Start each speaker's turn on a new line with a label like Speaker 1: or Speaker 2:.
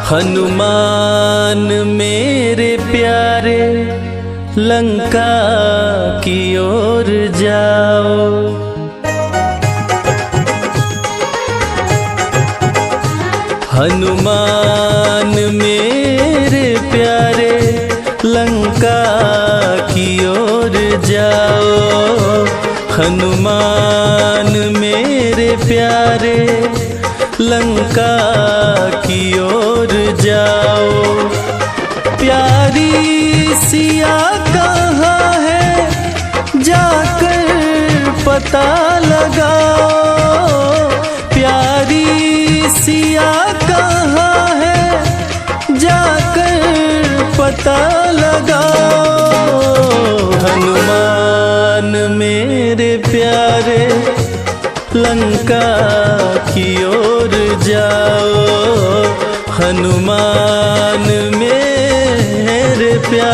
Speaker 1: हनुमान मेरे प्यारे लंका की ओर जाओ। हनुमान मेरे प्यारे लंका की ओर जाओ। हनुमान मेरे प्यारे लंका की ओर जाओ। प्यारी सिया कहाँ है जाकर पता लगाओ। प्यारी सिया कहाँ है जाकर पता लगाओ। हनुमान मेरे प्यारे लंका की ओर जाओ। हनुमान में